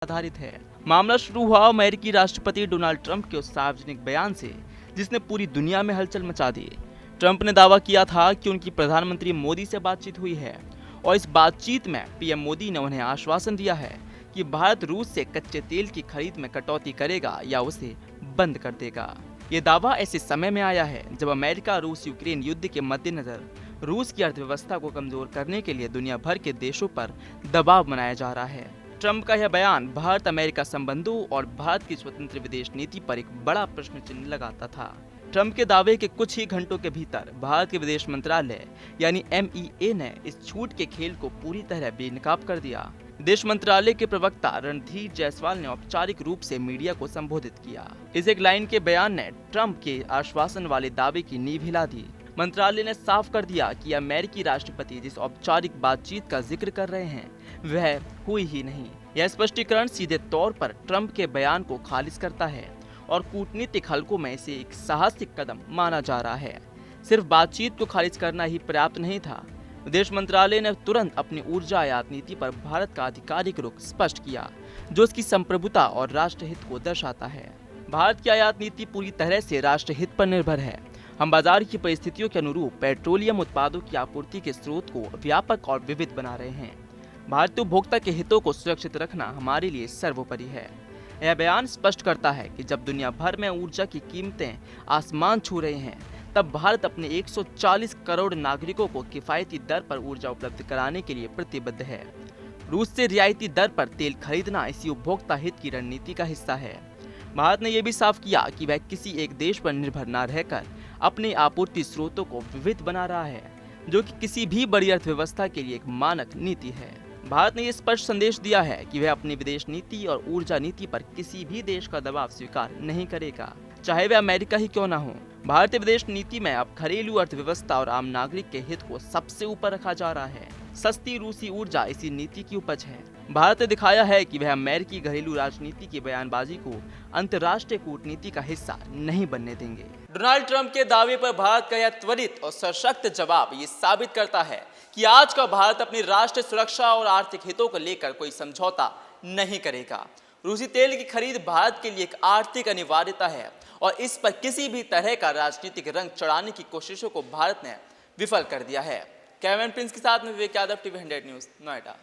आधारित है। मामला शुरू हुआ अमेरिकी राष्ट्रपति डोनाल्ड ट्रंप के उस सार्वजनिक बयान से जिसने पूरी दुनिया में हलचल मचा दी। ट्रंप ने दावा किया था कि उनकी प्रधानमंत्री मोदी से बातचीत हुई है और इस बातचीत में पीएम मोदी ने उन्हें आश्वासन दिया है कि भारत रूस से कच्चे तेल की खरीद में कटौती करेगा या उसे बंद कर देगा। ये दावा ऐसे समय में आया है जब अमेरिका रूस यूक्रेन युद्ध के मद्देनजर रूस की अर्थव्यवस्था को कमजोर करने के लिए दुनिया भर के देशों पर दबाव बनाया जा रहा है। ट्रंप का यह बयान भारत अमेरिका संबंधों और भारत की स्वतंत्र विदेश नीति पर एक बड़ा प्रश्न चिन्ह लगाता था। ट्रंप के दावे के कुछ ही घंटों के भीतर भारत के विदेश मंत्रालय यानी MEA ने इस छूट के खेल को पूरी तरह बेनकाब कर दिया। विदेश मंत्रालय के प्रवक्ता रणधीर जायसवाल ने औपचारिक रूप से मीडिया को संबोधित किया। इस एक लाइन के बयान ने ट्रंप के आश्वासन वाले दावे की नींव हिला दी। मंत्रालय ने साफ कर दिया कि अमेरिकी राष्ट्रपति जिस औपचारिक बातचीत का जिक्र कर रहे हैं वह हुई ही नहीं। यह स्पष्टीकरण सीधे तौर पर ट्रंप के बयान को खारिज करता है और कूटनीतिक हलकों में इसे एक साहसिक कदम माना जा रहा है। सिर्फ बातचीत को खारिज करना ही पर्याप्त नहीं था। विदेश मंत्रालय ने तुरंत अपनी ऊर्जा आयात नीति पर भारत का आधिकारिक रुख स्पष्ट किया, जो उसकी संप्रभुता और राष्ट्रहित को दर्शाता है। भारत की आयात नीति पूरी तरह से राष्ट्रहित पर निर्भर है। हम बाजार की परिस्थितियों के अनुरूप पेट्रोलियम उत्पादों की आपूर्ति के स्रोत को व्यापक और विविध बना रहे हैं। भारतीय उपभोक्ता के हितों को सुरक्षित रखना हमारे लिए सर्वोपरि है। यह बयान स्पष्ट करता है कि जब दुनिया भर में ऊर्जा की कीमतें आसमान छू रही हैं, तब भारत अपने 140 करोड़ नागरिकों को किफायती दर पर ऊर्जा उपलब्ध कराने के लिए प्रतिबद्ध है। रूस से रियायती दर पर तेल खरीदना इसी उपभोक्ता हित की रणनीति का हिस्सा है। भारत ने यह भी साफ किया कि वह किसी एक देश पर निर्भर न रहकर अपने आपूर्ति स्रोतों को विविध बना रहा है, जो कि किसी भी बड़ी अर्थव्यवस्था के लिए एक मानक नीति है। भारत ने यह स्पष्ट संदेश दिया है कि वह अपनी विदेश नीति और ऊर्जा नीति पर किसी भी देश का दबाव स्वीकार नहीं करेगा, चाहे वह अमेरिका ही क्यों न हो। भारतीय विदेश नीति में अब घरेलू अर्थव्यवस्था और आम नागरिक के हित को सबसे ऊपर रखा जा रहा है। सस्ती रूसी ऊर्जा इसी नीति की उपज है। भारत ने दिखाया है कि वह अमेरिकी घरेलू राजनीति की बयानबाजी को अंतर्राष्ट्रीय कूटनीति का हिस्सा नहीं बनने देंगे। डोनाल्ड ट्रंप के दावे पर भारत का यह त्वरित और सशक्त जवाब ये साबित करता है कि आज का भारत अपनी राष्ट्रीय सुरक्षा और आर्थिक हितों को लेकर कोई समझौता नहीं करेगा। रूसी तेल की खरीद भारत के लिए एक आर्थिक अनिवार्यता है और इस पर किसी भी तरह का राजनीतिक रंग चढ़ाने की कोशिशों को भारत ने विफल कर दिया है। कैमरन प्रिंस के साथ में विवेक यादव, TV 100 न्यूज़, नोएडा।